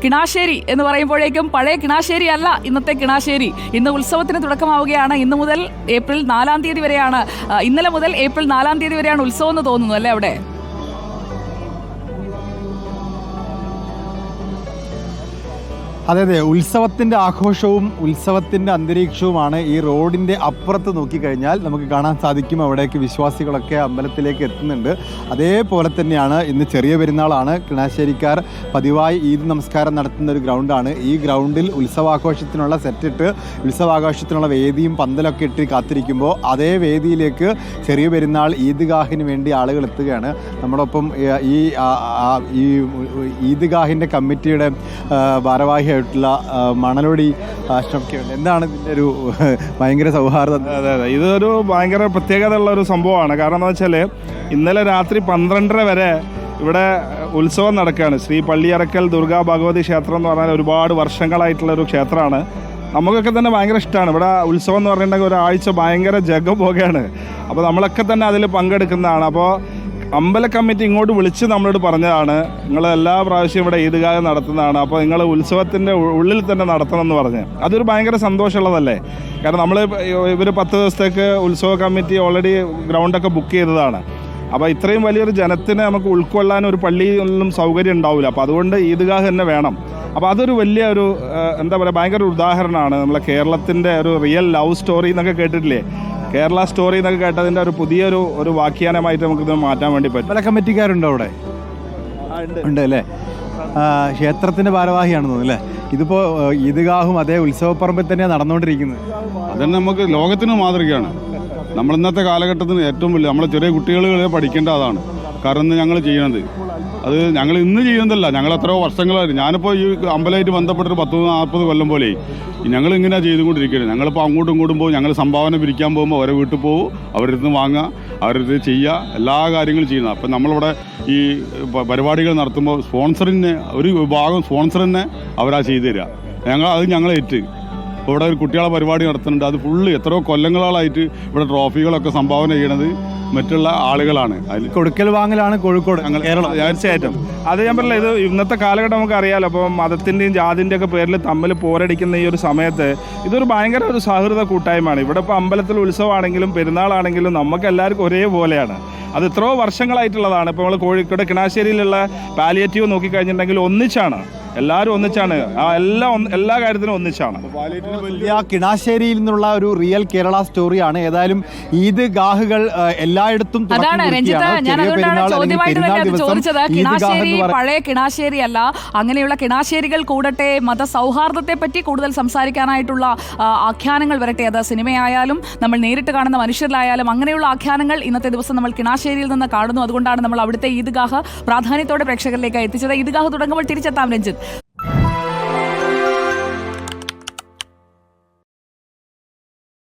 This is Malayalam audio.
കിണാശ്ശേരി എന്ന് പറയുമ്പോഴേക്കും പഴയ കിണാശ്ശേരി അല്ല ഇന്നത്തെ കിണാശ്ശേരി. ഇന്ന് ഉത്സവത്തിന് തുടക്കമാവുകയാണ്. ഇന്ന് മുതൽ ഏപ്രിൽ 4 തീയതി വരെയാണ്, ഇന്നലെ മുതൽ ഏപ്രിൽ 4 തീയതി വരെയാണ് ഉത്സവം എന്ന് തോന്നുന്നു അല്ലേ അവിടെ? അതെ അതെ, ഉത്സവത്തിൻ്റെ ആഘോഷവും ഉത്സവത്തിൻ്റെ അന്തരീക്ഷവുമാണ് ഈ റോഡിൻ്റെ അപ്പുറത്ത് നോക്കിക്കഴിഞ്ഞാൽ നമുക്ക് കാണാൻ സാധിക്കും. അവിടേക്ക് വിശ്വാസികളൊക്കെ അമ്പലത്തിലേക്ക് എത്തുന്നുണ്ട്. അതേപോലെ തന്നെയാണ് ഇന്ന് ചെറിയ പെരുന്നാളാണ്. കിണാശ്ശേരിക്കാർ പതിവായി ഈദ് നമസ്കാരം നടത്തുന്ന ഒരു ഗ്രൗണ്ടാണ്. ഈ ഗ്രൗണ്ടിൽ ഉത്സവാഘോഷത്തിനുള്ള സെറ്റിട്ട് ഉത്സവാഘോഷത്തിനുള്ള വേദിയും പന്തലൊക്കെ ഇട്ട് കാത്തിരിക്കുമ്പോൾ അതേ വേദിയിലേക്ക് ചെറിയ പെരുന്നാൾ ഈദ്ഗാഹിന് വേണ്ടി ആളുകൾ എത്തുകയാണ്. നമ്മളൊപ്പം ഈ ഈദ്ഗാഹിൻ്റെ കമ്മിറ്റിയുടെ ഭാരവാഹി മണലോടി അഷ്റഫ്ക്കുണ്ട്. എന്താണ് ഇതിൻ്റെ ഒരു ഭയങ്കര സൗഹാർദ്ദം? അതെ അതെ, ഇതൊരു ഭയങ്കര പ്രത്യേകത ഉള്ള ഒരു സംഭവമാണ്. കാരണം എന്താ വെച്ചാൽ ഇന്നലെ രാത്രി 12:30 വരെ ഇവിടെ ഉത്സവം നടക്കുകയാണ്. ശ്രീ പള്ളിയറക്കൽ ദുർഗാ ഭഗവതി ക്ഷേത്രം എന്ന് പറഞ്ഞാൽ ഒരുപാട് വർഷങ്ങളായിട്ടുള്ളൊരു ക്ഷേത്രമാണ്. നമുക്കൊക്കെ തന്നെ ഭയങ്കര ഇഷ്ടമാണ്. ഇവിടെ ഉത്സവം എന്ന് പറഞ്ഞിട്ടുണ്ടെങ്കിൽ ഒരാഴ്ച ഭയങ്കര ജഗബോഗയാണ്. അപ്പോൾ നമ്മളൊക്കെ തന്നെ അതിൽ പങ്കെടുക്കുന്നതാണ്. അപ്പോൾ അമ്പല കമ്മിറ്റി ഇങ്ങോട്ട് വിളിച്ച് നമ്മളോട് പറഞ്ഞതാണ്, നിങ്ങൾ എല്ലാ പ്രാവശ്യവും ഇവിടെ ഈദ്ഗാഹ് നടത്തുന്നതാണ്, അപ്പോൾ നിങ്ങൾ ഉത്സവത്തിൻ്റെ ഉള്ളിൽ തന്നെ നടത്തണം എന്ന് പറഞ്ഞ്. അതൊരു ഭയങ്കര സന്തോഷമുള്ളതല്ലേ? കാരണം ഇവർ 10 ദിവസത്തേക്ക് ഉത്സവ കമ്മിറ്റി ഓൾറെഡി ഗ്രൗണ്ടൊക്കെ ബുക്ക് ചെയ്തതാണ്. അപ്പോൾ ഇത്രയും വലിയൊരു ജനത്തിനെ നമുക്ക് ഉൾക്കൊള്ളാൻ ഒരു പള്ളിയിലൊന്നും സൗകര്യം ഉണ്ടാവില്ല. അപ്പോൾ അതുകൊണ്ട് ഈദ്ഗാഹ് തന്നെ വേണം. അപ്പോൾ അതൊരു വലിയ ഒരു എന്താ പറയുക, ഭയങ്കര ഒരു ഉദാഹരണമാണ്. നമ്മളെ കേരളത്തിൻ്റെ ഒരു റിയൽ ലവ് സ്റ്റോറി എന്നൊക്കെ കേട്ടിട്ടില്ലേ? കേരള സ്റ്റോറി എന്നൊക്കെ കേട്ടതിൻ്റെ ഒരു പുതിയൊരു വ്യാഖ്യാനമായിട്ട് നമുക്കിത് മാറ്റാൻ വേണ്ടി പറ്റും. പല കമ്മിറ്റിക്കാരുണ്ടോ അവിടെ? ഉണ്ട് അല്ലേ? ക്ഷേത്രത്തിൻ്റെ ഭാരവാഹിയാണെന്ന് തോന്നുന്നു അല്ലേ? ഇതിപ്പോൾ ഈദ്ഗാഹും അതേ ഉത്സവപ്പറമ്പിൽ തന്നെയാണ് നടന്നുകൊണ്ടിരിക്കുന്നത്. അതന്നെ നമുക്ക് ലോകത്തിന് മാതൃകയാണ്. നമ്മൾ ഇന്നത്തെ കാലഘട്ടത്തിന് ഏറ്റവും വലിയ നമ്മളെ ചെറിയ കുട്ടികൾ പഠിക്കേണ്ട അതാണ്. കാരണം ഞങ്ങൾ ചെയ്യണത് അത് ഞങ്ങൾ ഇന്ന് ചെയ്യുന്നതല്ല, ഞങ്ങൾ എത്രയോ വർഷങ്ങളായിട്ട്. ഞാനിപ്പോൾ ഈ അമ്പലമായിട്ട് ബന്ധപ്പെട്ടൊരു 30-40 കൊല്ലം പോലെ ഞങ്ങൾ ഇങ്ങനെ ചെയ്തുകൊണ്ടിരിക്കുകയാണ്. ഞങ്ങളിപ്പോൾ അങ്ങോട്ടും ഇങ്ങോട്ടും പോകും, ഞങ്ങൾ സംഭാവന പിരിക്കാൻ പോകുമ്പോൾ അവരെ വീട്ടിൽ പോകും, അവരുടെ അടുത്ത് വാങ്ങുക, അവരുടെ അടുത്ത് ചെയ്യുക, എല്ലാ കാര്യങ്ങളും ചെയ്യുന്നത്. അപ്പം നമ്മളിവിടെ ഈ പരിപാടികൾ നടത്തുമ്പോൾ സ്പോൺസറിന് ഒരു ഭാഗം സ്പോൺസറിനെ അവരാ ചെയ്തു തരിക. ഞങ്ങൾ ഏറ്റ് ഇവിടെ ഒരു കുട്ടികളെ പരിപാടി നടത്തുന്നുണ്ട്. അത് ഫുള്ള് എത്രയോ കൊല്ലങ്ങളായിട്ട് ഇവിടെ ട്രോഫികളൊക്കെ സംഭാവന ചെയ്യണത് മറ്റുള്ള ആളുകളാണ്. അതിൽ കൊടുക്കൽ വാങ്ങലാണ് കോഴിക്കോട്, കേരളം. തീർച്ചയായിട്ടും അത് ഞാൻ പറഞ്ഞില്ല, ഇത് ഇന്നത്തെ കാലഘട്ടം നമുക്ക് അറിയാമല്ലോ. അപ്പോൾ മതത്തിൻ്റെയും ജാതിൻ്റെയും ഒക്കെ പേരിൽ തമ്മിൽ പോരടിക്കുന്ന ഈ ഒരു സമയത്ത് ഇതൊരു ഭയങ്കര ഒരു സൗഹൃദ കൂട്ടായ്മയാണ്. ഇവിടെ ഇപ്പോൾ അമ്പലത്തിൽ ഉത്സവമാണെങ്കിലും പെരുന്നാളാണെങ്കിലും നമുക്ക് എല്ലാവർക്കും ഒരേപോലെയാണ്. അത് എത്രയോ വർഷങ്ങളായിട്ടുള്ളതാണ്. ഇപ്പോൾ നമ്മൾ കോഴിക്കോട് കിണാശ്ശേരിയിലുള്ള പാലിയേറ്റീവ് നോക്കിക്കഴിഞ്ഞിട്ടുണ്ടെങ്കിൽ ഒന്നിച്ചാണ്, എല്ലാവരും ഒന്നിച്ചാണ്, എല്ലാ കാര്യത്തിനും ഒന്നിച്ചാണ്. കിണാശ്ശേരിയിൽ നിന്നുള്ള ഒരു റിയൽ കേരള സ്റ്റോറിയാണ്. ഏതായാലും ഈദ്ഗാഹുകൾ എല്ലായിടത്തും അതാണ് രഞ്ജിത്ത്, ഞാൻ അതുകൊണ്ടാണ് ചോദ്യമായിട്ട് തന്നെ അത് ചോദിച്ചത്. കിണാശ്ശേരി പഴയ കിണാശ്ശേരി അല്ല, അങ്ങനെയുള്ള കിണാശ്ശേരികൾ കൂടട്ടെ, മതസൗഹാർദ്ദത്തെ പറ്റി കൂടുതൽ സംസാരിക്കാനായിട്ടുള്ള ആഖ്യാനങ്ങൾ വരട്ടെ. അത് സിനിമയായാലും നമ്മൾ നേരിട്ട് കാണുന്ന മനുഷ്യരിലായാലും അങ്ങനെയുള്ള ആഖ്യാനങ്ങൾ ഇന്നത്തെ ദിവസം നമ്മൾ കിണാശ്ശേരിയിൽ നിന്ന് കാണുന്നു. അതുകൊണ്ടാണ് നമ്മൾ അവിടുത്തെ ഈദ്ഗാഹ് പ്രാധാന്യത്തോടെ പ്രേക്ഷകരിലേക്ക് എത്തിച്ചത്. ഈദ്ഗാഹ് തുടങ്ങുമ്പോൾ തിരിച്ചെത്താം രഞ്ജിത്ത്.